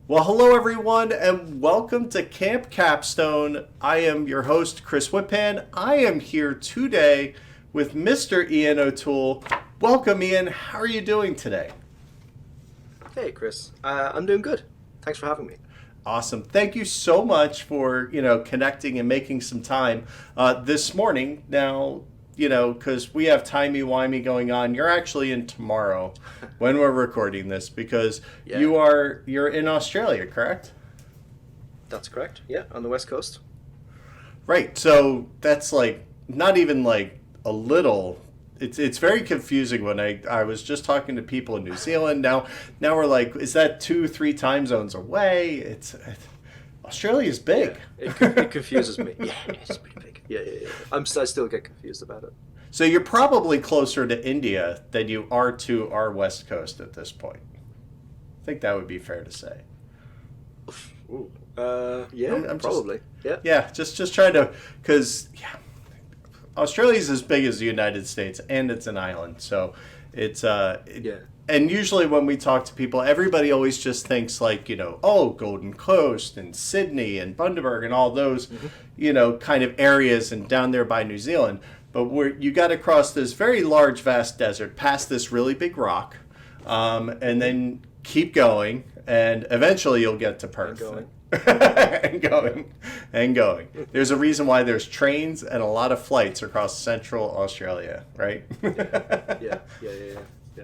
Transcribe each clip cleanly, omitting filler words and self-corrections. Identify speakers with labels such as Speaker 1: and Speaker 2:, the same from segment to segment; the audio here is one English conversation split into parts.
Speaker 1: Well, hello everyone, and welcome to Camp Capstone. I am your host, Chris Whitpan. I am here today with Mr. Ian O'Toole. Welcome, Ian. How are you doing today?
Speaker 2: Hey, Chris. I'm doing good. Thanks for having me.
Speaker 1: Awesome. Thank you so much for, connecting and making some time this morning. Now, because we have timey-wimey going on. You're actually in tomorrow when we're recording this because
Speaker 2: Yeah.
Speaker 1: you're in Australia, correct?
Speaker 2: That's correct. Yeah, on the West Coast.
Speaker 1: Right. So that's like not even like a little. It's very confusing when I was just talking to people in New Zealand. Now we're like, is that 2-3 time zones away? Australia's big.
Speaker 2: Yeah, it confuses me. Yeah, it's pretty big. Yeah. I still get confused about it.
Speaker 1: So you're probably closer to India than you are to our West Coast at this point. I think that would be fair to say.
Speaker 2: Ooh. Yeah,
Speaker 1: I'm
Speaker 2: probably.
Speaker 1: Yeah, just trying to, because Australia's as big as the United States, and it's an island, so it's
Speaker 2: Yeah.
Speaker 1: And usually when we talk to people, everybody always just thinks like, Golden Coast and Sydney and Bundaberg and all those, kind of areas and down there by New Zealand. But you got to cross this very large, vast desert, past this really big rock, and then keep going, and eventually you'll get to Perth. And going. There's a reason why there's trains and a lot of flights across Central Australia, right?
Speaker 2: Yeah.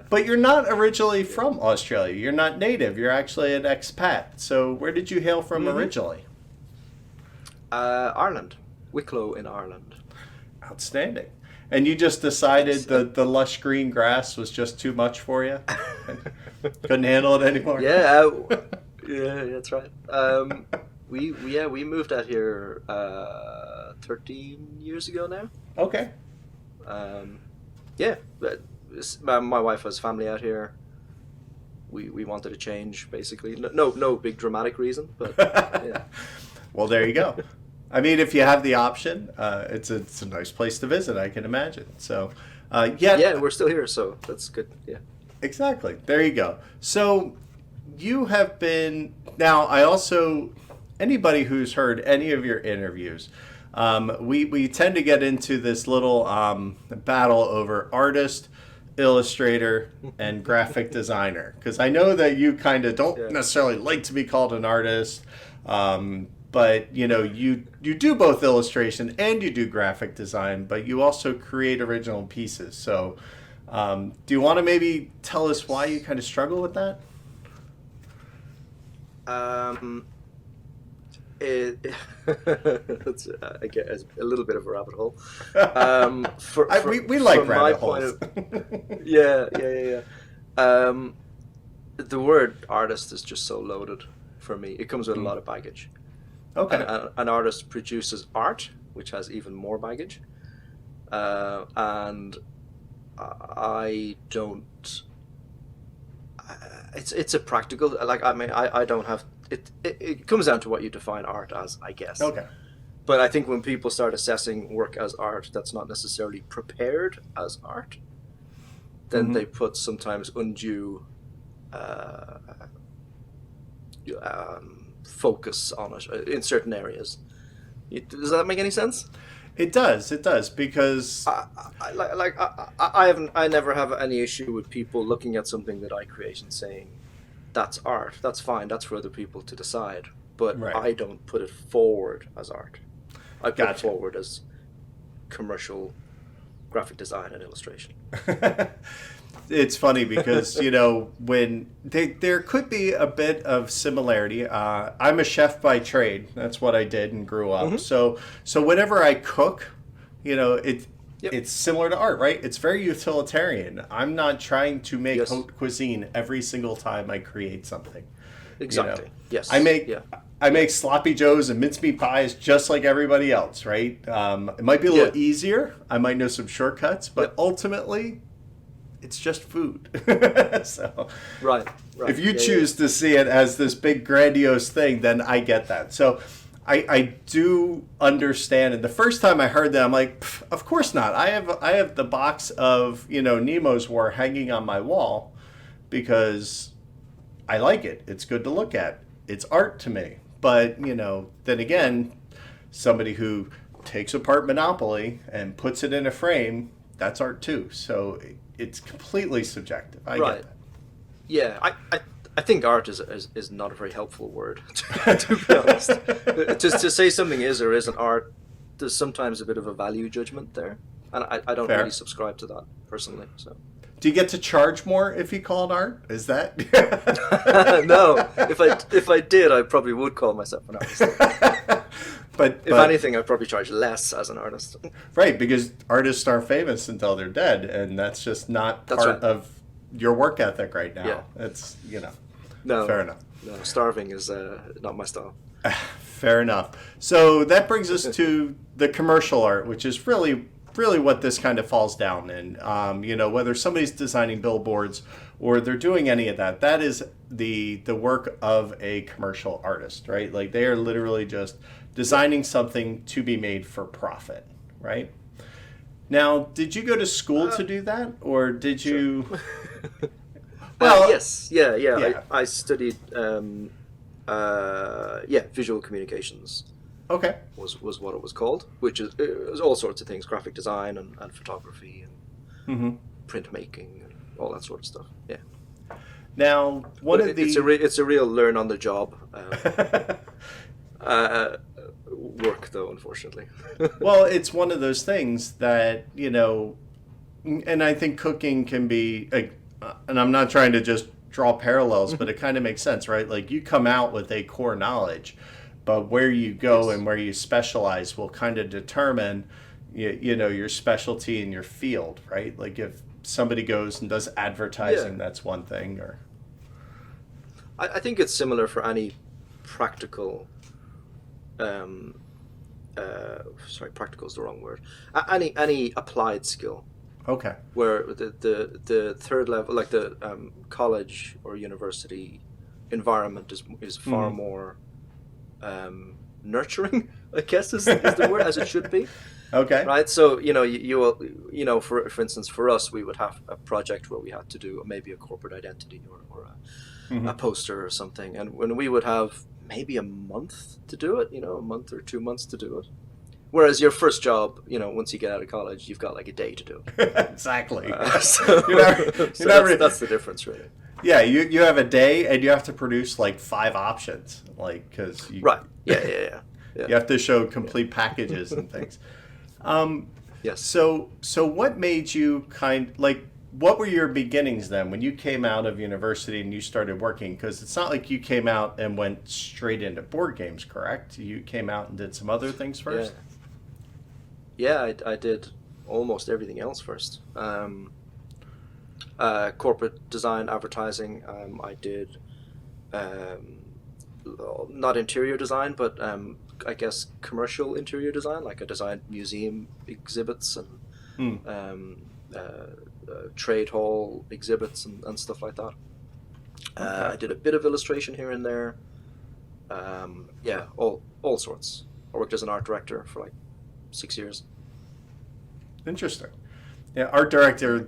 Speaker 1: But you're not originally from Australia. You're not native. You're actually an expat. So where did you hail from originally?
Speaker 2: Ireland. Wicklow in Ireland.
Speaker 1: Outstanding. And you just decided the lush green grass was just too much for you? Couldn't handle it anymore?
Speaker 2: Yeah, that's right. We moved out here 13 years ago now.
Speaker 1: Okay.
Speaker 2: Yeah, but my wife has family out here. We wanted to change, basically. No big dramatic reason, but yeah.
Speaker 1: Well, there you go. I mean, if you have the option, it's a nice place to visit, I can imagine. So,
Speaker 2: yeah, we're still here, so that's good. Yeah,
Speaker 1: exactly. There you go. So, you have been now. I also anybody who's heard any of your interviews, we tend to get into this little battle over artist, illustrator, and graphic designer, because I know that you kind of don't necessarily like to be called an artist, but you do both illustration and you do graphic design, but you also create original pieces. So do you want to maybe tell us why you kind of struggle with that?
Speaker 2: It's I guess a little bit of a rabbit hole.
Speaker 1: We like rabbit holes.
Speaker 2: Yeah. The word artist is just so loaded for me. It comes with a lot of baggage.
Speaker 1: Okay.
Speaker 2: An artist produces art, which has even more baggage, and I don't. It's a practical, like, I mean, I don't have it. It comes down to what you define art as, I guess.
Speaker 1: Okay.
Speaker 2: But I think when people start assessing work as art that's not necessarily prepared as art, then they put sometimes undue focus on it in certain areas. Does that make any sense?
Speaker 1: It does, because
Speaker 2: I never have any issue with people looking at something that I create and saying, that's art, that's fine, that's for other people to decide. But
Speaker 1: right.
Speaker 2: I don't put it forward as art. I put it
Speaker 1: Gotcha.
Speaker 2: forward as commercial graphic design and illustration.
Speaker 1: It's funny because, when there could be a bit of similarity. I'm a chef by trade. That's what I did and grew up. So whenever I cook, it's similar to art, right? It's very utilitarian. I'm not trying to make haute cuisine every single time I create something.
Speaker 2: Exactly. Yes.
Speaker 1: I make sloppy joes and mincemeat pies just like everybody else, right? It might be a little easier. I might know some shortcuts, but ultimately, it's just food. So,
Speaker 2: right.
Speaker 1: If you choose to see it as this big grandiose thing, then I get that. So I do understand. And the first time I heard that, I'm like, of course not. I have the box of Nemo's War hanging on my wall because I like it. It's good to look at. it's art to me. But, you know, then again, somebody who takes apart Monopoly and puts it in a frame, that's art too. So it's completely subjective. I
Speaker 2: Right.
Speaker 1: get that.
Speaker 2: Yeah, I think art is not a very helpful word, to be honest. To say something is or isn't art, there's sometimes a bit of a value judgment there. And I don't
Speaker 1: Fair.
Speaker 2: really subscribe to that, personally. So
Speaker 1: Do you get to charge more if you call it art? Is that?
Speaker 2: no, if I did, I probably would call myself an artist.
Speaker 1: But
Speaker 2: If anything, I'd probably charge less as an artist.
Speaker 1: right, because artists aren't famous until they're dead, and that's just not
Speaker 2: That's
Speaker 1: part
Speaker 2: right.
Speaker 1: of your work ethic right now.
Speaker 2: Yeah.
Speaker 1: It's, you know,
Speaker 2: No,
Speaker 1: fair enough.
Speaker 2: No, starving is not my style.
Speaker 1: Fair enough. So that brings us to the commercial art, which is really what this kind of falls down in. You know, whether somebody's designing billboards or they're doing any of that, that is the work of a commercial artist, right? Like they are literally just designing something to be made for profit, right? Now, did you go to school to do that, or did you?
Speaker 2: Well, yes, yeah.
Speaker 1: Yeah.
Speaker 2: I studied, visual communications
Speaker 1: Okay.
Speaker 2: was what it was called, which is it was all sorts of things: graphic design and photography and
Speaker 1: Mm-hmm.
Speaker 2: printmaking and all that sort of stuff. Yeah,
Speaker 1: Now, one
Speaker 2: But
Speaker 1: of the
Speaker 2: it's a real learn on the job work, though, unfortunately.
Speaker 1: well, it's one of those things that, you know, and I think cooking can be, and I'm not trying to just draw parallels, but it kind of makes sense, right? Like you come out with a core knowledge, but where you go
Speaker 2: Yes.
Speaker 1: and where you specialize will kind of determine, you know, your specialty in your field, right? Like if somebody goes and does advertising,
Speaker 2: Yeah.
Speaker 1: that's one thing, or
Speaker 2: I think it's similar for any practical. Practical is the wrong word. Any applied skill,
Speaker 1: okay,
Speaker 2: where the third level, like the college or university environment, is far more nurturing, I guess is the word, as it should be.
Speaker 1: okay,
Speaker 2: Right, so you know, for instance, for us, we would have a project where we had to do maybe a corporate identity or a poster or something, and when we would have maybe a month to do it, you know, a month or 2 months to do it. Whereas your first job, you know, once you get out of college, you've got like a day to do it.
Speaker 1: exactly.
Speaker 2: So, that's the difference, really.
Speaker 1: Yeah, you have a day and you have to produce like 5 options, like because
Speaker 2: Right. Yeah.
Speaker 1: you have to show complete packages and things.
Speaker 2: Yes.
Speaker 1: So what made you what were your beginnings then when you came out of university and you started working? Because it's not like you came out and went straight into board games, correct? You came out and did some other things first?
Speaker 2: Yeah, I did almost everything else first. Corporate design, advertising. I did not interior design, but I guess commercial interior design. Like I designed museum exhibits and trade hall exhibits and stuff like that. I did a bit of illustration here and there. All sorts. I worked as an art director for like 6 years.
Speaker 1: Interesting. Yeah, art director,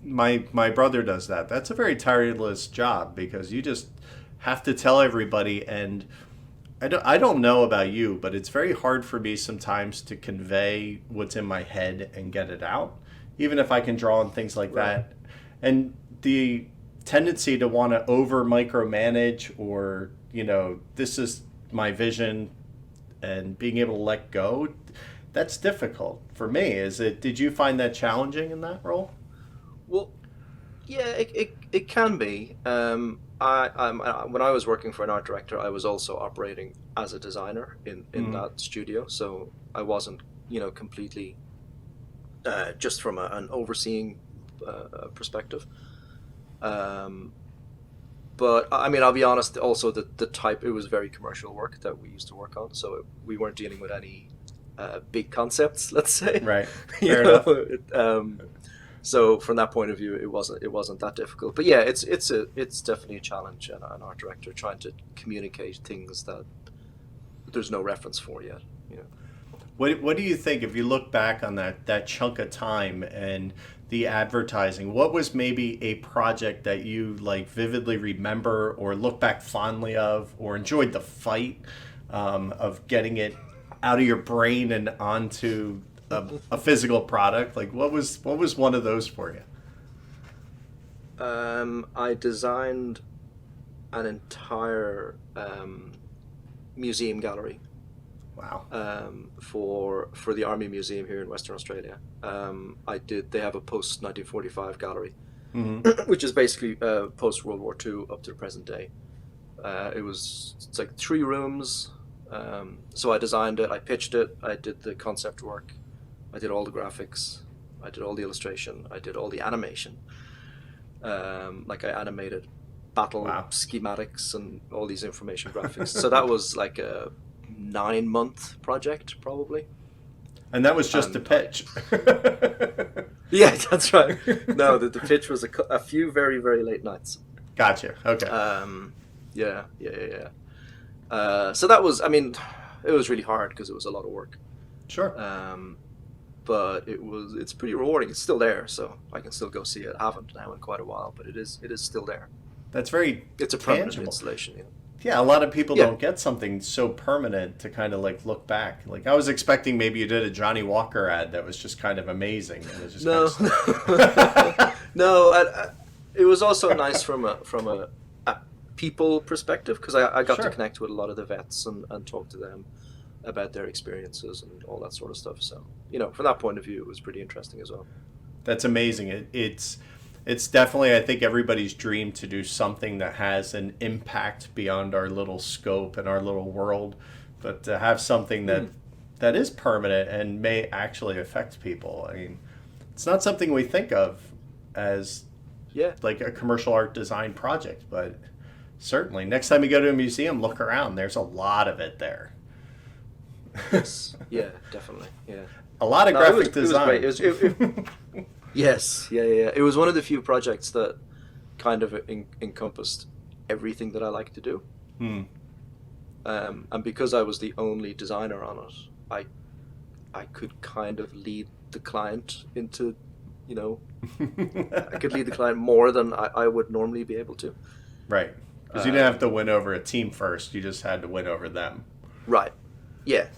Speaker 1: my brother does that. That's a very tireless job because you just have to tell everybody, and I don't know about you, but it's very hard for me sometimes to convey what's in my head and get it out, even if I can draw and things like that. And the tendency to want to over micromanage, or, you know, this is my vision, and being able to let go, that's difficult for me. Did you find that challenging in that role?
Speaker 2: Well, yeah, it can be. When I was working for an art director, I was also operating as a designer in that studio, so I wasn't, you know, completely just from an overseeing perspective. But I mean, I'll be honest. Also, the type, it was very commercial work that we used to work on, so we weren't dealing with any big concepts, let's say.
Speaker 1: Right.
Speaker 2: You
Speaker 1: Fair
Speaker 2: know,
Speaker 1: enough.
Speaker 2: so from that point of view, it wasn't that difficult. But yeah, it's definitely a challenge, and an art director trying to communicate things that there's no reference for yet. You know.
Speaker 1: What do you think if you look back on that chunk of time and the advertising, what was maybe a project that you like vividly remember or look back fondly of, or enjoyed the fight of getting it out of your brain and onto a physical product? Like what was one of those for you?
Speaker 2: I designed an entire museum gallery
Speaker 1: Wow.
Speaker 2: for the Army Museum here in Western Australia. They have a post 1945 gallery, which is basically post World War II up to the present day. It's like 3 rooms. So I designed it, I pitched it, I did the concept work, I did all the graphics, I did all the illustration, I did all the animation. Like I animated battle schematics and all these information graphics. So that was like a 9-month project probably.
Speaker 1: And that was just the pitch.
Speaker 2: Yeah, that's right. No, the pitch was a few very, very late nights.
Speaker 1: Gotcha. Okay.
Speaker 2: Yeah. So that was, I mean, it was really hard because it was a lot of work.
Speaker 1: Sure.
Speaker 2: But it's pretty rewarding. It's still there, so I can still go see it. I haven't now in quite a while, but it is still there.
Speaker 1: That's very
Speaker 2: It's a permanent installation.
Speaker 1: Yeah, a lot of people don't get something so permanent to kind of like look back. Like I was expecting maybe you did a Johnny Walker ad that was just kind of amazing. And it was just
Speaker 2: no. It was also nice from a people perspective because I got to connect with a lot of the vets and talk to them about their experiences and all that sort of stuff. So from that point of view, it was pretty interesting as well.
Speaker 1: That's amazing. It's definitely, I think, everybody's dream to do something that has an impact beyond our little scope and our little world, but to have something that is permanent and may actually affect people. I mean, it's not something we think of as like a commercial art design project, but certainly next time you go to a museum, look around. There's a lot of it there.
Speaker 2: Yes. Yeah, definitely. Yeah.
Speaker 1: A lot of graphic design.
Speaker 2: It was great. Yes, yeah. It was one of the few projects that kind of encompassed everything that I like to do. And because I was the only designer on it, I could kind of lead the client into, I could lead the client more than I would normally be able to.
Speaker 1: Right. Because you didn't have to win over a team first. You just had to win over them.
Speaker 2: Right. Yeah.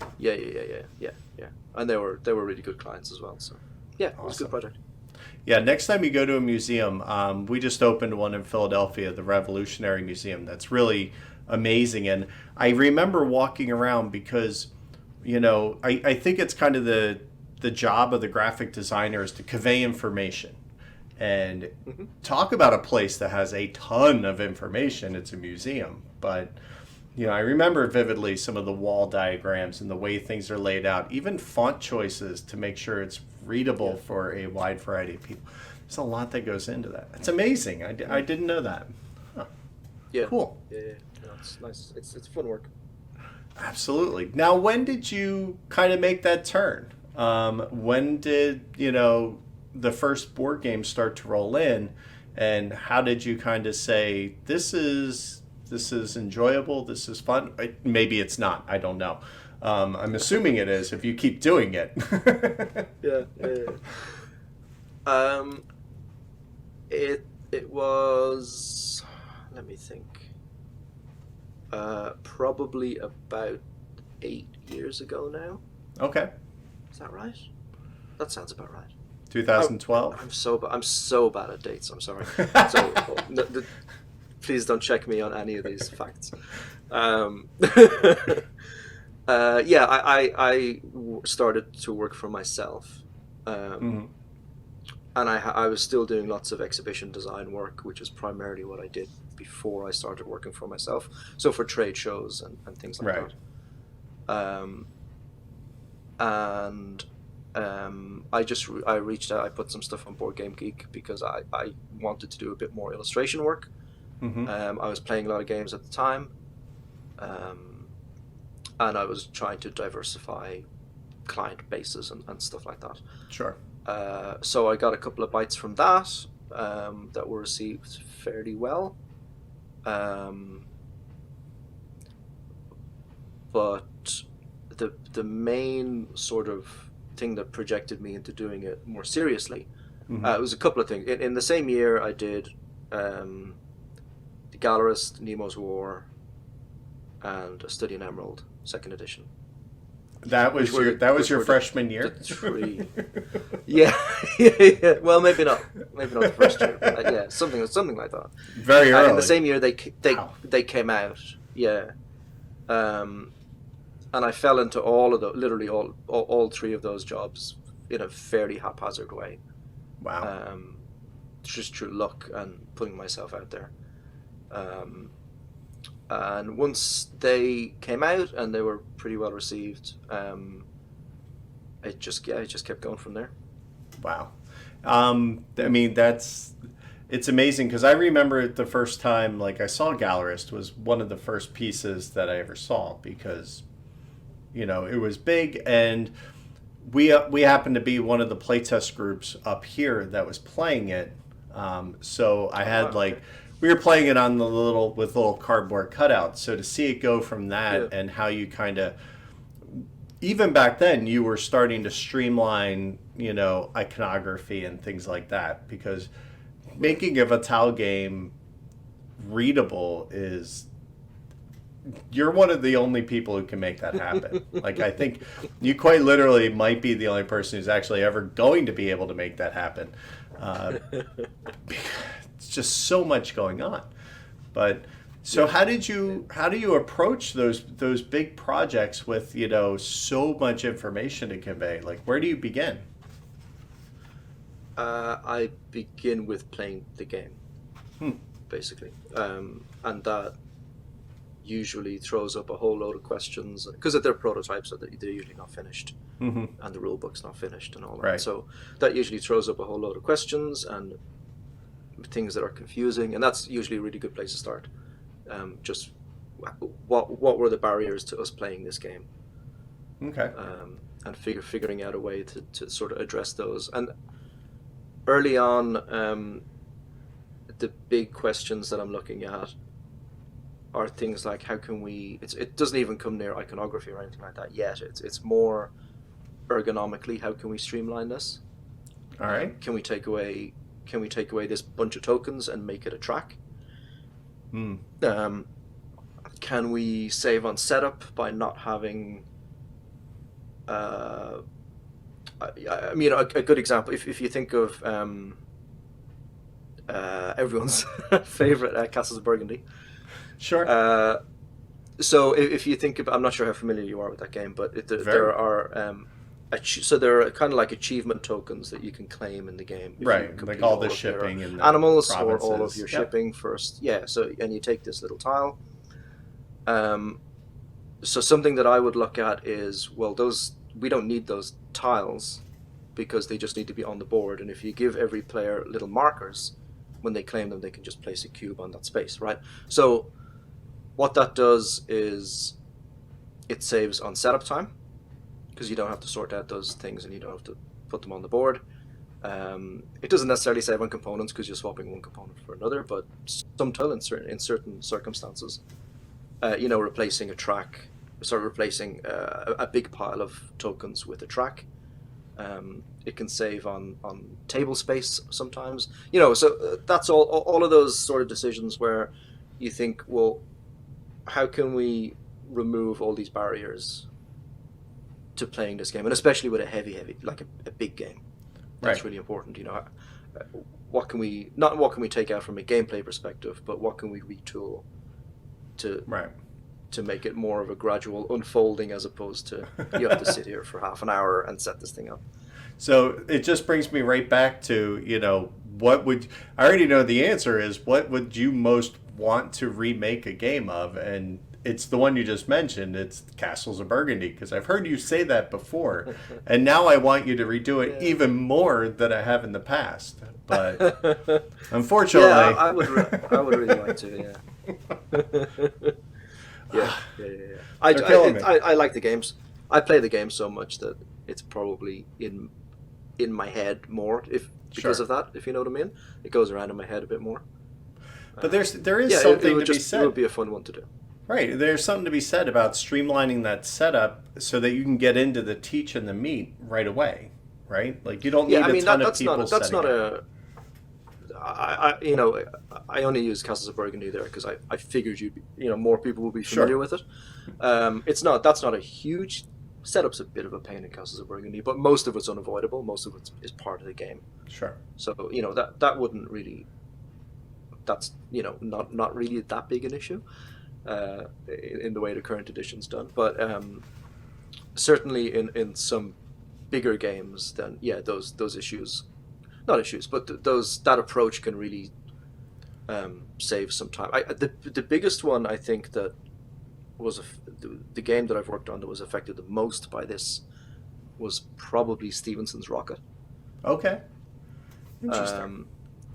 Speaker 2: And they were really good clients as well. So yeah, it was a good project.
Speaker 1: Yeah, next time you go to a museum, we just opened one in Philadelphia, the Revolutionary Museum. That's really amazing. And I remember walking around because, I think it's kind of the job of the graphic designer is to convey information. And talk about a place that has a ton of information. It's a museum. But, I remember vividly some of the wall diagrams and the way things are laid out, even font choices to make sure it's readable for a wide variety of people. There's a lot that goes into that. It's amazing. I didn't know that. Huh.
Speaker 2: Yeah.
Speaker 1: Cool.
Speaker 2: Yeah. No, it's nice. It's fun work.
Speaker 1: Absolutely. Now, when did you kind of make that turn? When did, the first board game start to roll in, and how did you kind of say, this is enjoyable, this is fun? Maybe it's not. I don't know. I'm assuming it is if you keep doing it.
Speaker 2: Yeah. It was, let me think, probably about 8 years ago now.
Speaker 1: Okay.
Speaker 2: Is that right? That sounds about right.
Speaker 1: 2012.
Speaker 2: I'm so bad at dates. I'm sorry. So please don't check me on any of these facts. I started to work for myself, and I was still doing lots of exhibition design work, which is primarily what I did before I started working for myself. So for trade shows and things like that. I reached out. I put some stuff on Board Game Geek because I wanted to do a bit more illustration work. I was playing a lot of games at the time, and I was trying to diversify client bases and stuff like that.
Speaker 1: Sure.
Speaker 2: So I got a couple of bites from that that were received fairly well. But the main sort of thing that projected me into doing it more seriously It was a couple of things. In the same year, I did The Gallerist, Nemo's War, and A Study in Emerald, second edition.
Speaker 1: That was your freshman year.
Speaker 2: The three. Yeah, yeah. Well, maybe not the first year. But yeah, something like that.
Speaker 1: Very early.
Speaker 2: In the same year, they came out. Yeah. And I fell into literally all three of those jobs in a fairly haphazard way.
Speaker 1: Wow.
Speaker 2: Just through luck and putting myself out there. And once they came out and they were pretty well received, it just kept going from there.
Speaker 1: Wow. I mean, it's amazing because I remember the first time like I saw Gallerist was one of the first pieces that I ever saw because, you know, it was big and we happened to be one of the playtest groups up here that was playing it. So I had we were playing it on with little cardboard cutouts. So to see it go from that and how you kind of, even back then, you were starting to streamline, you know, iconography and things like that because making a Vital game readable you're one of the only people who can make that happen. Like, I think you quite literally might be the only person who's actually ever going to be able to make that happen. It's just so much going on. But so how do you approach those big projects with, you know, so much information to convey? Like, where do you begin?
Speaker 2: I begin with playing the game, basically, and that usually throws up a whole load of questions because they're prototypes, so they're usually not finished, and the rule book's not finished and all that.
Speaker 1: Right.
Speaker 2: So that usually throws up a whole load of questions and things that are confusing, and that's usually a really good place to start. Just what were the barriers to us playing this game?
Speaker 1: Okay.
Speaker 2: And figuring out a way to sort of address those. And early on, the big questions that I'm looking at are things like how can we? It doesn't even come near iconography or anything like that yet. It's more ergonomically. How can we streamline this?
Speaker 1: All right.
Speaker 2: Can we take away this bunch of tokens and make it a track? Can we save on setup by not having? I mean, a good example. If you think of everyone's favorite Castles of Burgundy.
Speaker 1: Sure.
Speaker 2: So if you think about, I'm not sure how familiar you are with that game, but there are there are kind of like achievement tokens that you can claim in the game.
Speaker 1: Right, like all the shipping and the
Speaker 2: animals
Speaker 1: provinces.
Speaker 2: or all of your shipping first. Yeah. So and you take this little tile. So something that I would look at is, well, we don't need those tiles because they just need to be on the board. And if you give every player little markers, when they claim them, they can just place a cube on that space, right? So what that does is it saves on setup time because you don't have to sort out those things and you don't have to put them on the board. It doesn't necessarily save on components because you're swapping one component for another, but sometimes in certain circumstances, replacing a track, replacing a big pile of tokens with a track. It can save on table space sometimes. So that's all of those sort of decisions where you think, well, how can we remove all these barriers to playing this game, and especially with a heavy, like a big game. That's really important. What can we take out from a gameplay perspective, but what can we retool to make it more of a gradual unfolding as opposed to you have to sit here for half an hour and set this thing up.
Speaker 1: So it just brings me right back to, I already know the answer is, what would you most want to remake a game of? And it's the one you just mentioned. It's Castles of Burgundy, because I've heard you say that before. And now I want you to redo it even more than I have in the past. But unfortunately...
Speaker 2: Yeah, I would really like to, yeah. I like the games. I play the game so much that it's probably in my head more because of that, if you know what I mean. It goes around in my head a bit more.
Speaker 1: But there is something to be said.
Speaker 2: It would be a fun one to do.
Speaker 1: Right. There's something to be said about streamlining that setup so that you can get into the teach and the meat right away. right? Like you don't
Speaker 2: Yeah,
Speaker 1: need
Speaker 2: I
Speaker 1: a
Speaker 2: mean
Speaker 1: ton of
Speaker 2: that's
Speaker 1: people
Speaker 2: not that's
Speaker 1: setting
Speaker 2: not
Speaker 1: up.
Speaker 2: a you know, I only use Castles of Burgundy there because I figured more people will be familiar
Speaker 1: Sure,
Speaker 2: with it. That's not a huge setup's a bit of a pain in Castles of Burgundy, but most of it's unavoidable. Most of it is part of the game.
Speaker 1: sure.
Speaker 2: So that wouldn't really that's not really that big an issue in the way the current edition's done. But certainly in some bigger games, then yeah, those issues, not issues, but that approach can really save some time. The biggest one I think that was the game that I've worked on that was affected the most by this was probably Stevenson's Rocket,
Speaker 1: Okay, interesting.
Speaker 2: um,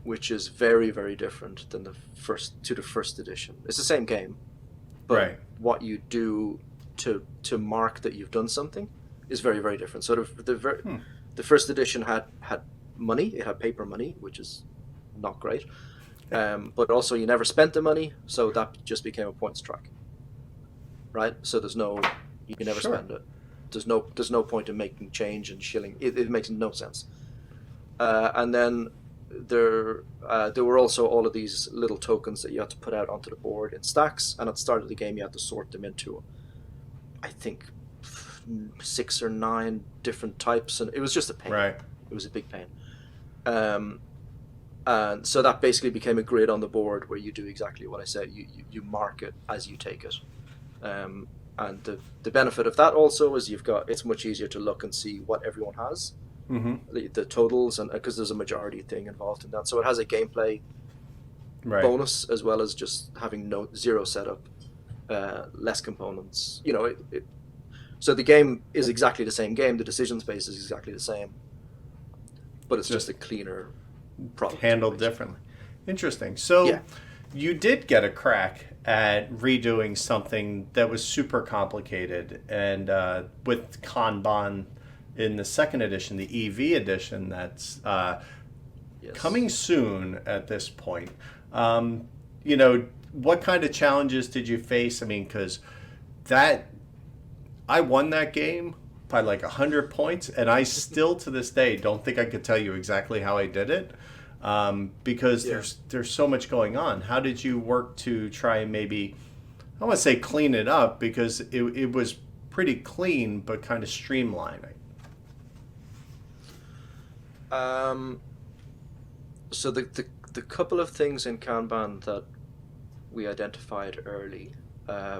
Speaker 2: which is very very different than the first edition. It's the same game, but
Speaker 1: Right.
Speaker 2: what you do to mark that you've done something is very very different. So
Speaker 1: Hmm.
Speaker 2: the first edition had money. It had paper money, which is not great. But also you never spent the money, so that just became a points track, right? So you can never
Speaker 1: Sure.
Speaker 2: spend it. There's no point in making change and shilling. It makes no sense. And then there were also all of these little tokens that you had to put out onto the board in stacks, and at the start of the game you had to sort them into, I think, 6 or 9 different types, and it was just a pain.
Speaker 1: Right.
Speaker 2: It was a big pain. Um, and so that basically became a grid on the board where you do exactly what I said. You mark it as you take it. Um, and the benefit of that also is it's much easier to look and see what everyone has,
Speaker 1: Mm-hmm.
Speaker 2: the totals, and because there's a majority thing involved in that. So it has a gameplay
Speaker 1: Right.
Speaker 2: bonus as well as just having zero setup, less components. So the game is exactly the same game. The decision space is exactly the same, but it's just a cleaner product.
Speaker 1: Handled
Speaker 2: basically.
Speaker 1: differently. Interesting. So
Speaker 2: Yeah.
Speaker 1: you did get a crack at redoing something that was super complicated, and with Kanban in the second edition, the EV edition, that's
Speaker 2: Yes.
Speaker 1: coming soon at this point. What kind of challenges did you face? I mean, because that I won that game by like 100 points, and I still to this day don't think I could tell you exactly how I did it, because
Speaker 2: Yeah.
Speaker 1: there's so much going on. How did you work to try and maybe, I want to say clean it up, because it was pretty clean but kind of streamlining.
Speaker 2: So the couple of things in Kanban that we identified early.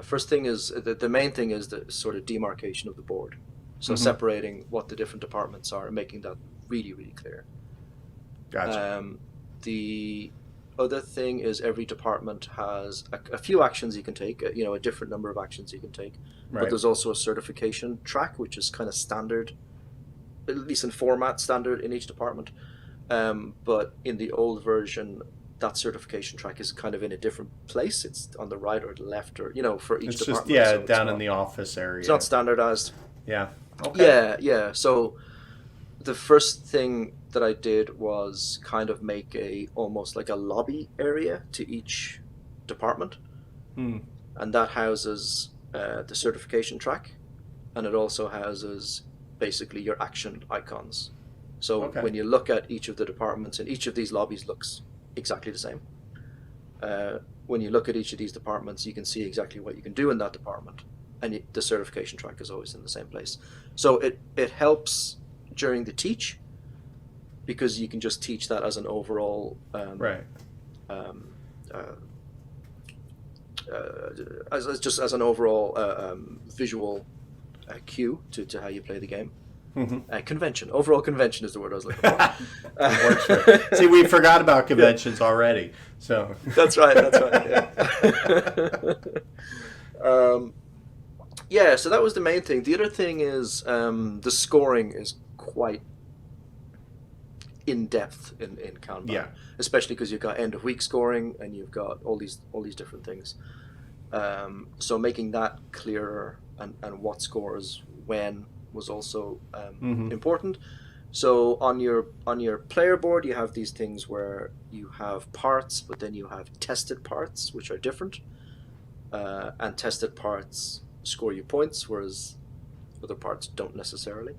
Speaker 2: First thing is the main thing is the sort of demarcation of the board. So
Speaker 1: Mm-hmm.
Speaker 2: separating what the different departments are and making that really really clear.
Speaker 1: Gotcha.
Speaker 2: The other thing is every department has a few actions you can take. A different number of actions you can take. But
Speaker 1: Right.
Speaker 2: there's also a certification track, which is kind of standard, at least in format, standard in each department. But in the old version, that certification track is kind of in a different place. It's on the right or the left, or for each
Speaker 1: It's just,
Speaker 2: department. So
Speaker 1: down in the office
Speaker 2: it's not
Speaker 1: area.
Speaker 2: standardized.
Speaker 1: Yeah. Okay.
Speaker 2: Yeah. So the first thing that I did was kind of make almost like a lobby area to each department,
Speaker 1: Hmm.
Speaker 2: and that houses the certification track, and it also houses basically your action icons. So
Speaker 1: Okay.
Speaker 2: when you look at each of the departments, and each of these lobbies looks exactly the same. When you look at each of these departments, you can see exactly what you can do in that department, and the certification track is always in the same place. So it helps during the teach, because you can just teach that as an overall
Speaker 1: Right.
Speaker 2: um, as an overall visual cue to how you play the game. Convention. Overall convention is the word I was looking for.
Speaker 1: Works for See, we forgot about conventions already. So
Speaker 2: That's right. Yeah. Yeah. So that was the main thing. The other thing is the scoring is quite in depth in Kanban,
Speaker 1: Yeah.
Speaker 2: especially because you've got end of week scoring and you've got all these different things. So making that clearer and what scores when was also important. So on your player board, you have these things where you have parts, but then you have tested parts, which are different. And tested parts score you points, whereas other parts don't necessarily.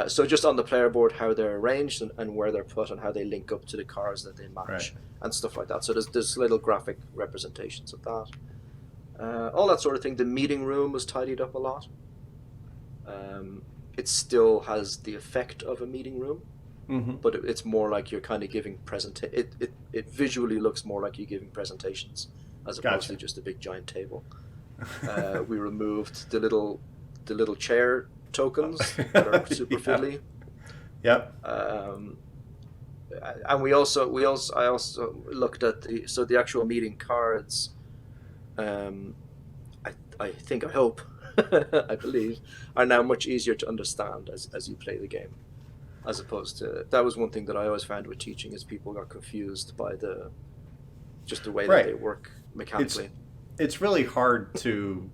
Speaker 2: So just on the player board, how they're arranged and where they're put and how they link up to the cards that they match
Speaker 1: Right.
Speaker 2: and stuff like that. So there's little graphic representations of that. All that sort of thing. The meeting room was tidied up a lot. It still has the effect of a meeting room, but it's more like you're kind of giving it visually looks more like you're giving presentations as opposed to just a big giant table. We removed the little chair tokens that are super fiddly.
Speaker 1: Yep.
Speaker 2: And I also looked at the actual meeting cards. I think, I hope, I believe, are now much easier to understand as you play the game, as opposed to, that was one thing that I always found with teaching, is people got confused by the way that they work mechanically.
Speaker 1: It's really hard to,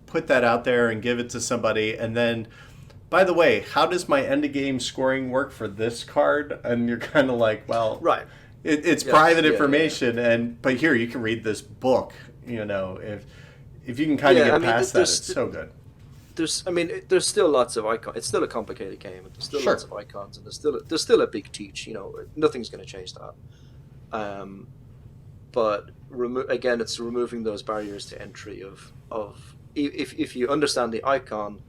Speaker 1: put that out there and give it to somebody, and then, by the way, how does my end of game scoring work for this card? And you're kind of like, well,
Speaker 2: right.
Speaker 1: It's private information, but here you can read this book. If you can kind of get past that, it's so good.
Speaker 2: There's still lots of icons. It's still a complicated game. There's still lots of icons, and there's still a big teach. Nothing's going to change that. But again, it's removing those barriers to entry of if you understand the icon.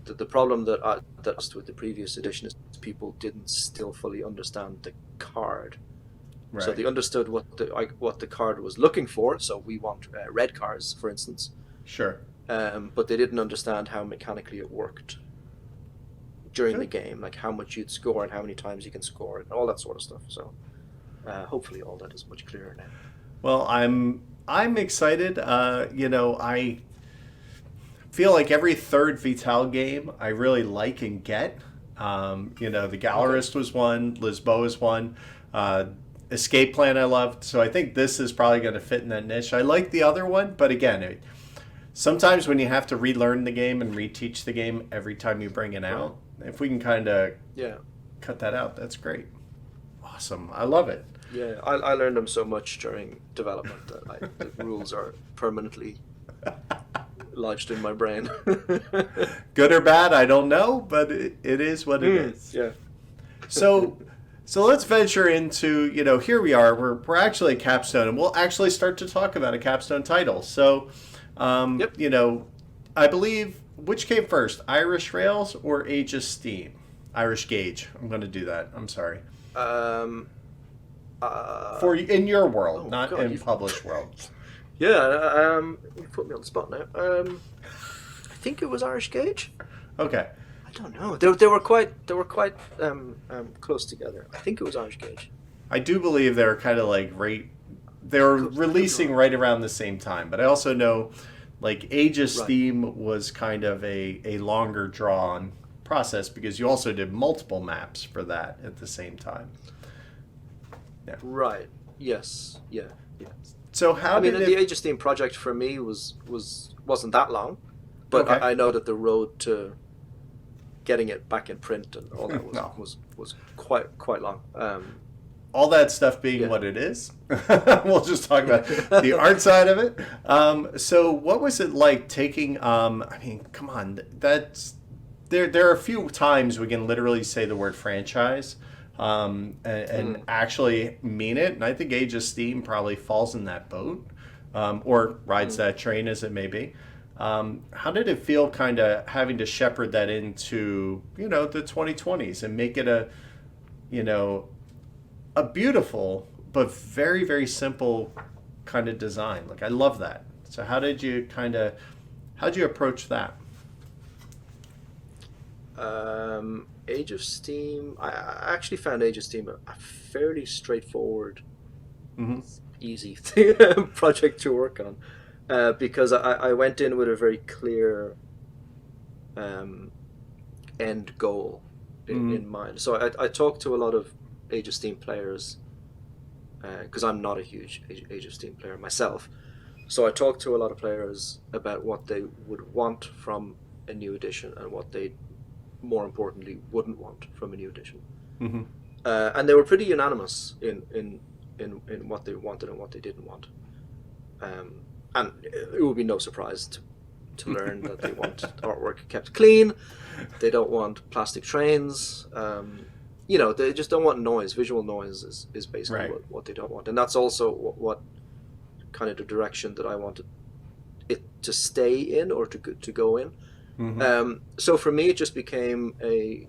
Speaker 2: The problem that was with the previous edition is people didn't still fully understand the card. Right. So they understood what the card was looking for. So we want red cards, for instance.
Speaker 1: Sure.
Speaker 2: But they didn't understand how mechanically it worked during the game, like how much you'd score and how many times you can score and all that sort of stuff. So hopefully all that is much clearer now.
Speaker 1: Well, I'm excited. I feel like every third Vital game I really like and get. The Gallerist was one, Lisboa is one. Escape Plan I loved, so I think this is probably going to fit in that niche. I like the other one, but again, sometimes when you have to relearn the game and reteach the game every time you bring it out, if we can kind of cut that out, that's great. Awesome. I love it.
Speaker 2: Yeah, I learned them so much during development that the rules are permanently lodged in my brain.
Speaker 1: Good or bad, I don't know, but it is what it is.
Speaker 2: Yeah.
Speaker 1: So let's venture into, here we are. We're actually at Capstone, and we'll actually start to talk about a Capstone title. So, I believe, which came first, Irish Rails or Age of Steam? Irish Gauge. I'm going to do that. I'm sorry. In your world, in published world.
Speaker 2: Yeah, you put me on the spot now. I think it was Irish Gauge.
Speaker 1: Okay.
Speaker 2: I don't know. They were quite close together. I think it was Irish Gauge.
Speaker 1: I do believe they were kind of like they were releasing right around the same time. But I also know, like, Age of Steam was kind of a longer drawn process because you also did multiple maps for that at the same time. Yeah.
Speaker 2: Right. Yes. Yeah.
Speaker 1: So
Speaker 2: the Age of Steam project for me wasn't that long, but I know that the road to getting it back in print and all that was quite long.
Speaker 1: All that stuff being what it is, we'll just talk about the art side of it. So what was it like taking? Come on, there are a few times we can literally say the word franchise. And actually mean it. And I think Age of Steam probably falls in that boat, or rides that train, as it may be. How did it feel kind of having to shepherd that into, the 2020s and make it a beautiful but very, very simple kind of design? Like, I love that. So how'd you approach that?
Speaker 2: Age of Steam, I actually found Age of Steam a fairly straightforward, easy project to work on, because I went in with a very clear end goal in mind. So I talked to a lot of Age of Steam players, because I'm not a huge Age of Steam player myself. So I talked to a lot of players about what they would want from a new edition and what they, more importantly, wouldn't want from a new edition. And they were pretty unanimous in what they wanted and what they didn't want. And it would be no surprise to learn that they want artwork kept clean. They don't want plastic trains. They just don't want noise. Visual noise is basically
Speaker 1: Right.
Speaker 2: what they don't want, and that's also what kind of the direction that I wanted it to stay in or to go in.
Speaker 1: Mm-hmm.
Speaker 2: So for me, it just became a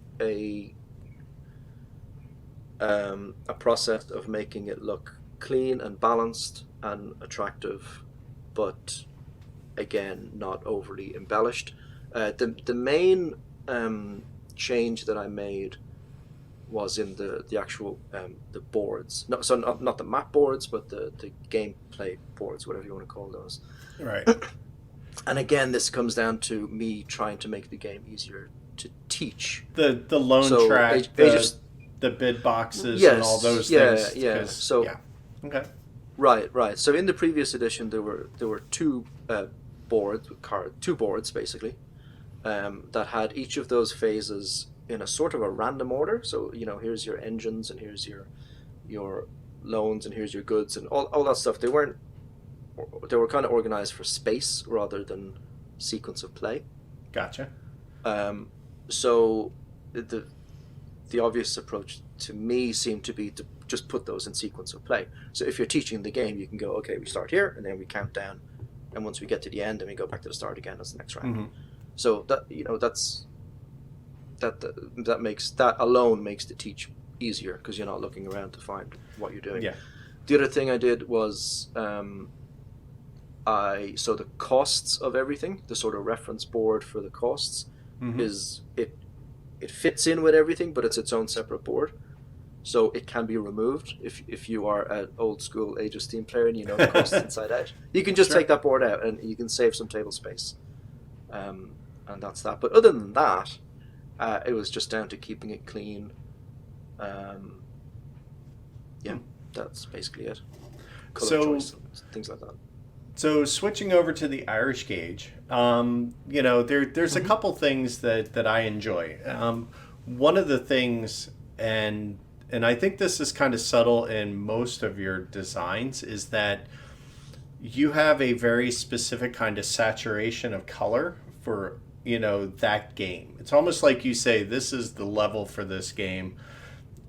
Speaker 2: process of making it look clean and balanced and attractive, but again, not overly embellished. The main change that I made was in the actual the boards. No, so not the map boards, but the gameplay boards, whatever you want to call those.
Speaker 1: Right.
Speaker 2: And again, this comes down to me trying to make the game easier to teach.
Speaker 1: The loan
Speaker 2: So
Speaker 1: track, the bid boxes, and all those things.
Speaker 2: Yeah. So
Speaker 1: yeah. Okay.
Speaker 2: right. So in the previous edition, there were two boards basically, that had each of those phases in a sort of a random order. So here's your engines, and here's your loans, and here's your goods, and all that stuff. They were kind of organized for space rather than sequence of play.
Speaker 1: Gotcha.
Speaker 2: So the obvious approach to me seemed to be to just put those in sequence of play. So if you're teaching the game, you can go, okay, we start here, and then we count down, and once we get to the end, then we go back to the start again as the next round.
Speaker 1: Mm-hmm.
Speaker 2: So that alone makes the teach easier, because you're not looking around to find what you're doing.
Speaker 1: Yeah.
Speaker 2: The other thing I did was so the costs of everything, the sort of reference board for the costs,
Speaker 1: Mm-hmm.
Speaker 2: is it fits in with everything, but it's its own separate board. So it can be removed if you are an old school Age of Steam player and you know the costs inside out. You can just
Speaker 1: Sure.
Speaker 2: take that board out and you can save some table space. And that's that. But other than that, it was just down to keeping it clean. That's basically it. Color choice and things like that.
Speaker 1: So switching over to the Irish gauge, there's a couple things that I enjoy. One of the things, and I think this is kind of subtle in most of your designs, is that you have a very specific kind of saturation of color for that game. It's almost like you say, this is the level for this game,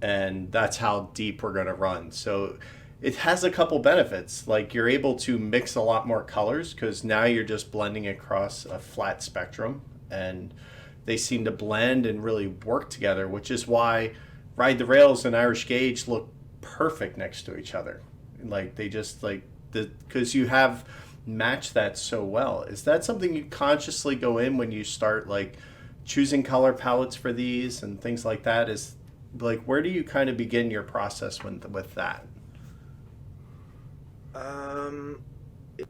Speaker 1: and that's how deep we're going to run. So it has a couple benefits. Like, you're able to mix a lot more colors because now you're just blending across a flat spectrum, and they seem to blend and really work together, which is why Ride the Rails and Irish Gauge look perfect next to each other. Like, they just because you have matched that so well. Is that something you consciously go in when you start choosing color palettes for these and things like that? Is where do you kind of begin your process with that?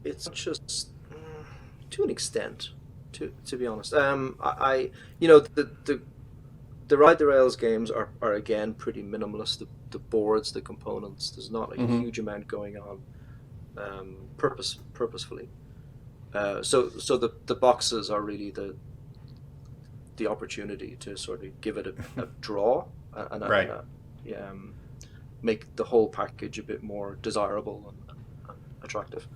Speaker 2: It's just to an extent, to be honest. The Ride the Rails games are again pretty minimalist. The boards, the components, there's not a huge amount going on purposefully. So the boxes are really the opportunity to sort of give it a draw and
Speaker 1: right.
Speaker 2: Make the whole package a bit more desirable and attractive.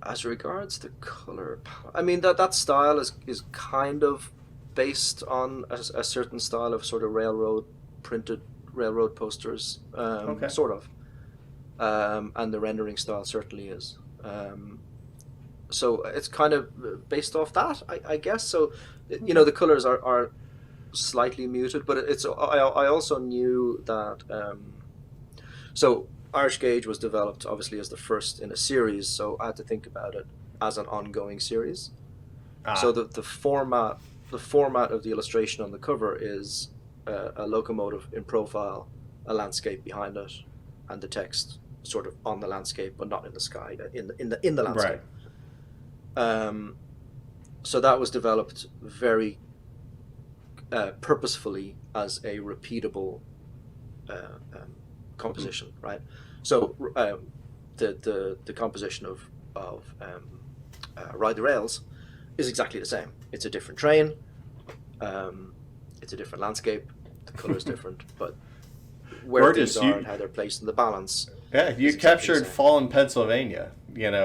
Speaker 2: As regards the color, I mean that style is kind of based on a certain style of sort of printed railroad posters,
Speaker 1: Okay.
Speaker 2: sort of, and the rendering style certainly is. So it's kind of based off that, I guess. So the colors are slightly muted, but I also knew that. So Irish Gauge was developed obviously as the first in a series, so I had to think about it as an ongoing series. So the format of the illustration on the cover is a locomotive in profile, a landscape behind it, and the text sort of on the landscape but not in the sky, in the landscape.
Speaker 1: Right.
Speaker 2: So that was developed very purposefully as a repeatable composition, right? So the composition of Ride the Rails is exactly the same. It's a different train, it's a different landscape, the color is different, but where things are and how they're placed in the balance
Speaker 1: Yeah, you
Speaker 2: is exactly the
Speaker 1: captured
Speaker 2: same.
Speaker 1: Fallen, Pennsylvania,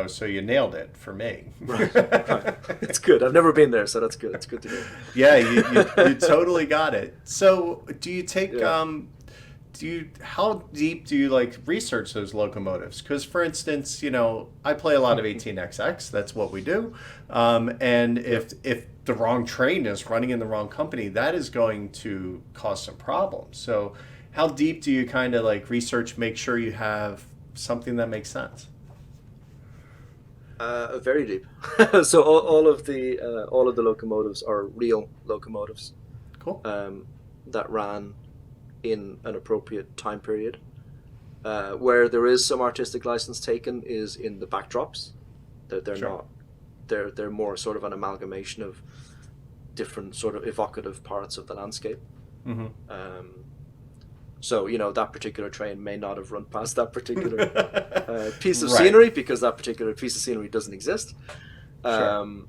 Speaker 1: so you nailed it for me.
Speaker 2: Right, right. It's good. I've never been there, so that's good. It's good to hear.
Speaker 1: Yeah, you totally got it. So, do you take
Speaker 2: Yeah.
Speaker 1: how deep do you like research those locomotives? Because, for instance, I play a lot of 18XX. That's what we do. And
Speaker 2: Yeah.
Speaker 1: if the wrong train is running in the wrong company, that is going to cause some problems. So, how deep do you kind of like research, make sure you have something that makes sense?
Speaker 2: Very deep. So all of the locomotives are real locomotives
Speaker 1: Cool.
Speaker 2: um, that ran in an appropriate time period. Where there is some artistic license taken is in the backdrops. They're
Speaker 1: Sure.
Speaker 2: not. They're more sort of an amalgamation of different sort of evocative parts of the landscape.
Speaker 1: Mm-hmm.
Speaker 2: Um, so that particular train may not have run past that particular piece of
Speaker 1: Right.
Speaker 2: scenery because that particular piece of scenery doesn't exist.
Speaker 1: Sure.
Speaker 2: Um,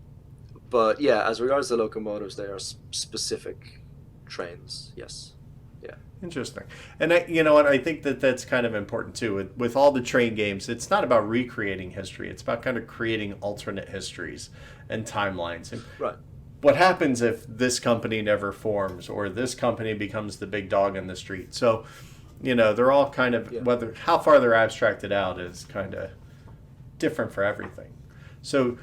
Speaker 2: but yeah, as regards to locomotives, they are specific trains. Yes. Yeah.
Speaker 1: Interesting. And you know what? I think that that's kind of important too. With all the train games, it's not about recreating history. It's about kind of creating alternate histories and timelines. And
Speaker 2: Right.
Speaker 1: what happens if this company never forms or this company becomes the big dog in the street? So, they're all kind of,
Speaker 2: Yeah.
Speaker 1: whether how far they're abstracted out is kind of different for everything. So,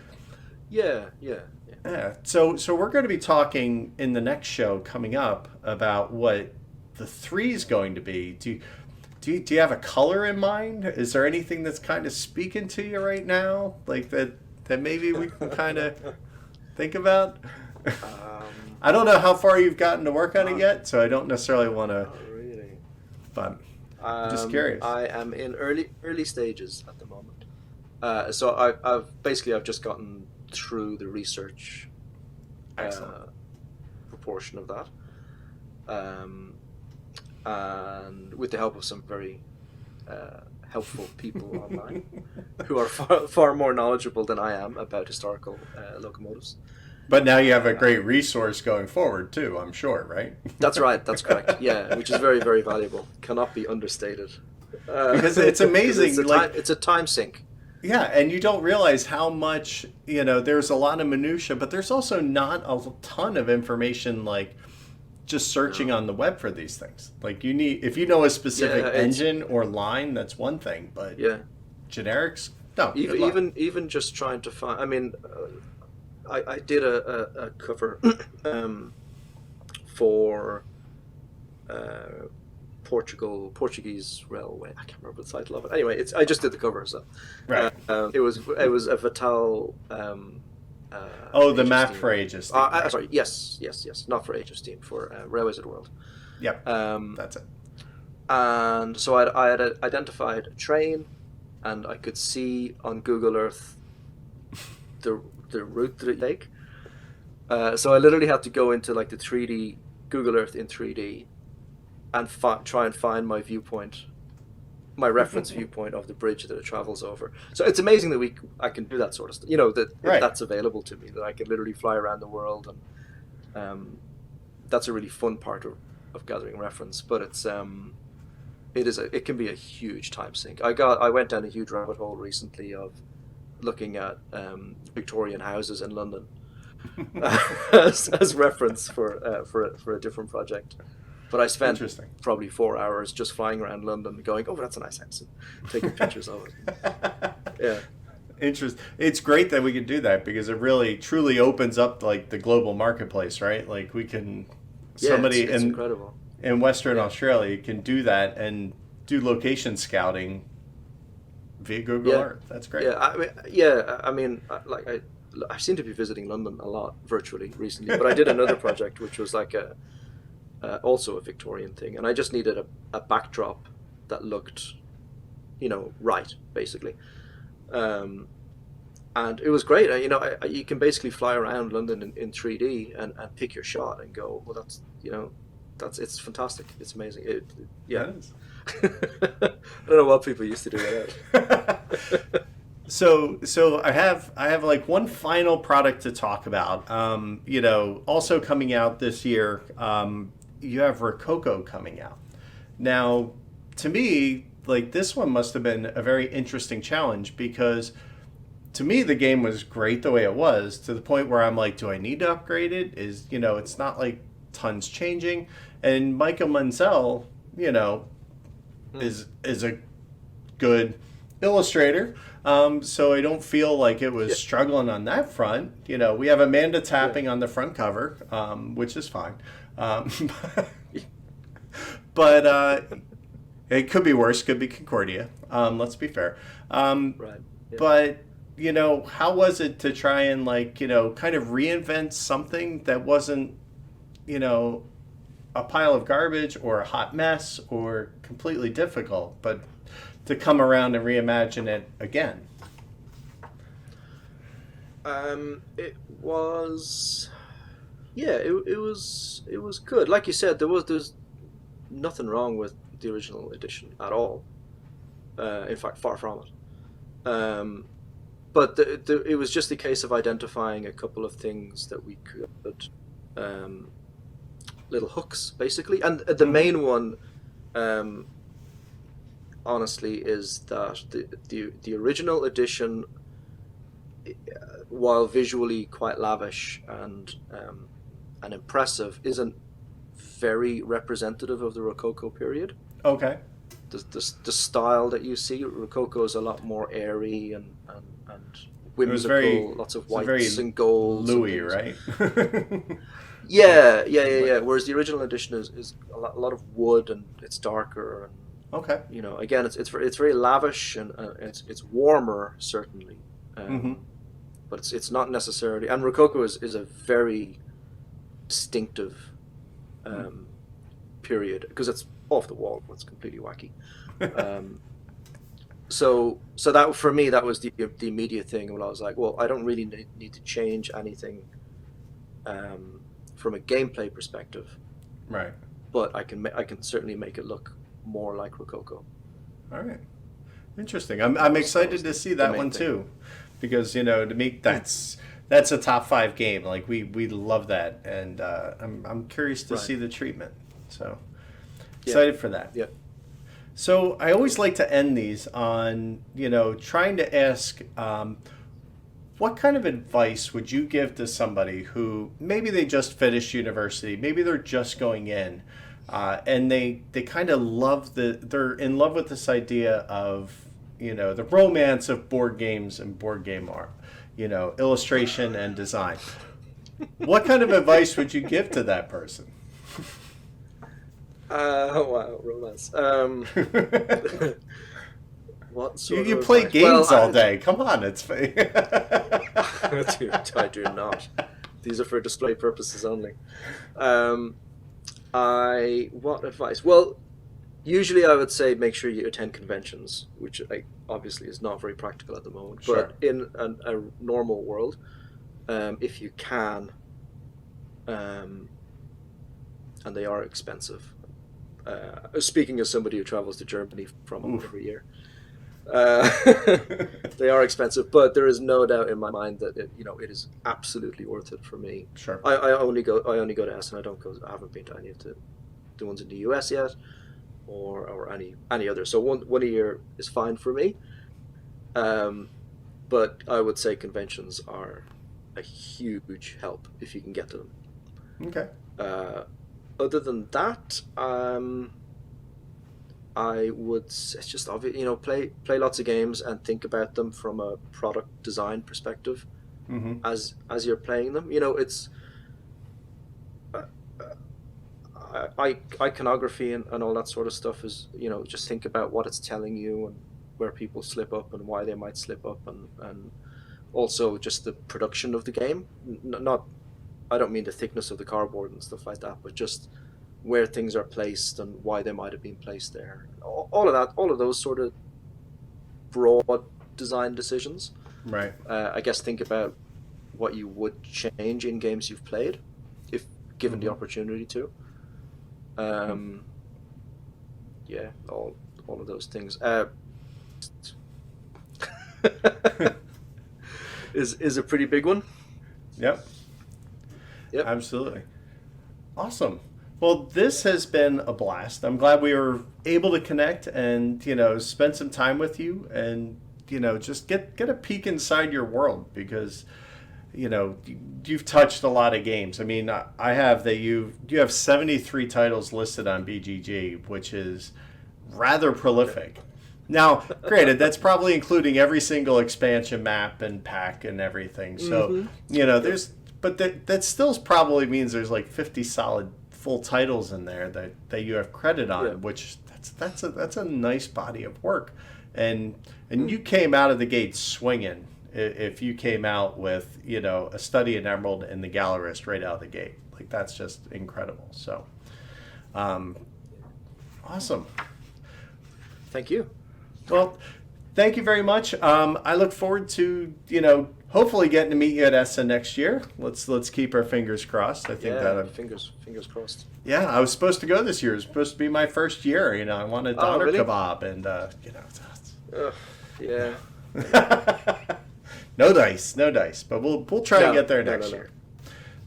Speaker 2: Yeah. Yeah. Yeah.
Speaker 1: yeah. So we're going to be talking in the next show coming up about what the three is going to be. Do you have a color in mind? Is there anything that's kind of speaking to you right now, like that maybe we can kind of think about? I don't know how far you've gotten to work on it
Speaker 2: Not,
Speaker 1: yet, so I don't necessarily want to.
Speaker 2: not really.
Speaker 1: But I'm just curious.
Speaker 2: I am in early stages at the moment. So I've just gotten through the research
Speaker 1: Excellent.
Speaker 2: proportion of that, and with the help of some very helpful people online who are far more knowledgeable than I am about historical locomotives.
Speaker 1: But now you have a great resource going forward too, I'm sure, right?
Speaker 2: That's right. That's correct. Yeah, which is very, very valuable. Cannot be understated.
Speaker 1: Because it's amazing.
Speaker 2: It's a time sink.
Speaker 1: Yeah, and you don't realize how much, there's a lot of minutia, but there's also not a ton of information like just searching on the web for these things. Like if you know a specific engine or line, that's one thing, but
Speaker 2: Yeah.
Speaker 1: generics, no.
Speaker 2: Even just trying to find. I mean, I did a cover for Portuguese Railway. I can't remember the title of it. Anyway, I just did the cover, so
Speaker 1: Right.
Speaker 2: it was a Vital.
Speaker 1: The map for Aegis.
Speaker 2: Sorry, yes, not for Aegis Steam, for Railways of the World.
Speaker 1: Yep, that's it.
Speaker 2: And so I had identified a train, and I could see on Google Earth the route that it take. So I literally had to go into like the 3D Google Earth in 3D and try and find my viewpoint, my reference viewpoint of the bridge that it travels over. So it's amazing that I can do that sort of stuff.
Speaker 1: Right.
Speaker 2: That's available to me, that I can literally fly around the world, and that's a really fun part of gathering reference. But it can be a huge time sink. I went down a huge rabbit hole recently of looking at Victorian houses in London as reference for a different project. But I spent probably 4 hours just flying around London going, oh, that's a nice house, and taking pictures of it. Yeah.
Speaker 1: Interesting. It's great that we can do that because it really truly opens up like the global marketplace, right? Like we can,
Speaker 2: it's incredible.
Speaker 1: In Western Australia can do that and do location scouting via Google Earth. That's great.
Speaker 2: I mean, I seem to be visiting London a lot virtually recently, but I did another project which was like also a Victorian thing, and I just needed a backdrop that looked, right, basically. And it was great. You can basically fly around London in 3D and pick your shot and go, well, it's fantastic. It's amazing. It is. I don't know what people used to do with that.
Speaker 1: So I have like one final product to talk about. Also coming out this year, you have Rococo coming out. Now, to me, like this one must have been a very interesting challenge because to me the game was great the way it was to the point where I'm like, do I need to upgrade it? Is it's not like tons changing, and Michael Menzel, is a good illustrator. So I don't feel like it was struggling on that front. We have Amanda tapping on the front cover, which is fine. But it could be worse. Could be Concordia. Let's be fair.
Speaker 2: Right. Yeah.
Speaker 1: But how was it to try and kind of reinvent something that wasn't a pile of garbage or a hot mess or completely difficult, but to come around and reimagine it again?
Speaker 2: It was, it was good. Like you said, there's nothing wrong with the original edition at all. In fact, far from it. But it was just a case of identifying a couple of things that we could, little hooks, basically. And the main one, honestly, is that the original edition, while visually quite lavish and impressive, isn't very representative of the Rococo period.
Speaker 1: Okay.
Speaker 2: The style that you see, Rococo is a lot more airy and whimsical,
Speaker 1: very,
Speaker 2: lots of whites and golds.
Speaker 1: Louis, right?
Speaker 2: Yeah. Whereas the original edition is a lot of wood and it's darker and
Speaker 1: okay.
Speaker 2: Again, it's very lavish and it's warmer certainly, but it's not necessarily. And Rococo is a very distinctive period because it's off the wall. It's completely wacky. So that for me that was the immediate thing when I was like, well, I don't really need to change anything from a gameplay perspective,
Speaker 1: right?
Speaker 2: But I can certainly make it look more like Rococo.
Speaker 1: All right, interesting. I'm excited to see that one too, because to me that's a top 5 game. Like we love that, and I'm curious to see the treatment. So excited for that.
Speaker 2: Yeah.
Speaker 1: So I always like to end these on trying to ask, what kind of advice would you give to somebody who maybe they just finished university, maybe they're just going in, and they kind of they're in love with this idea of the romance of board games and board game art, illustration and design. What kind of advice would you give to that person?
Speaker 2: Wow, romance. What sort
Speaker 1: you
Speaker 2: of
Speaker 1: play
Speaker 2: advice?
Speaker 1: games all day. Come on, it's
Speaker 2: I do not. These are for display purposes only. What advice? Well, usually I would say make sure you attend conventions, which obviously is not very practical at the moment.
Speaker 1: Sure.
Speaker 2: But in a normal world, if you can, and they are expensive. Speaking as somebody who travels to Germany from every year, they are expensive, but there is no doubt in my mind that it is absolutely worth it for me.
Speaker 1: Sure.
Speaker 2: I only go to Essen. I haven't been to any of the ones in the US yet, or any other. So one a year is fine for me. But I would say conventions are a huge help if you can get to them.
Speaker 1: Okay.
Speaker 2: Other than that, I would just play lots of games and think about them from a product design perspective as you're playing them. It's iconography and all that sort of stuff is just think about what it's telling you and where people slip up and why they might slip up and also just the production of the game. I don't mean the thickness of the cardboard and stuff like that, but just where things are placed and why they might have been placed there. All of that, all of those sort of broad design decisions.
Speaker 1: Right.
Speaker 2: I guess think about what you would change in games you've played, if given the opportunity to. Yeah, all of those things. Is a pretty big one.
Speaker 1: Yep.
Speaker 2: Yep.
Speaker 1: Absolutely. Awesome. Well, this has been a blast. I'm glad we were able to connect and, spend some time with you and, just get a peek inside your world because, you've touched a lot of games. I mean, I have that you have 73 titles listed on BGG, which is rather prolific. Now, granted, that's probably including every single expansion map and pack and everything. So, but that still probably means there's like 50 solid full titles in there that you have credit on, which that's a nice body of work. And you came out of the gate swinging. If you came out with, a Study in Emerald and the Gallerist right out of the gate, like that's just incredible. So, awesome.
Speaker 2: Thank you.
Speaker 1: Well, thank you very much. I look forward to, hopefully getting to meet you at ESSA next year. Let's keep our fingers crossed. I think
Speaker 2: fingers crossed.
Speaker 1: Yeah, I was supposed to go this year. It was supposed to be my first year. I wanted doner
Speaker 2: really?
Speaker 1: kebab and
Speaker 2: Yeah.
Speaker 1: No dice, but we'll try to get there next year.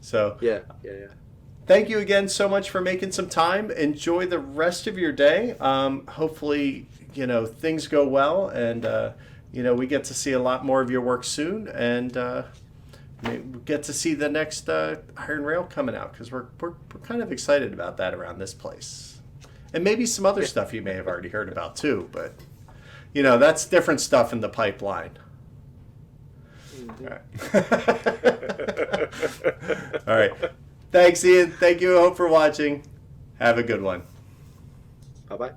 Speaker 1: So
Speaker 2: yeah.
Speaker 1: Thank you again so much for making some time. Enjoy the rest of your day. Hopefully, things go well and we get to see a lot more of your work soon and we get to see the next Iron Rail coming out because we're kind of excited about that around this place. And maybe some other stuff you may have already heard about too, but that's different stuff in the pipeline. All right. All right. Thanks, Ian. Thank you, Hope, for watching. Have a good one.
Speaker 2: Bye-bye.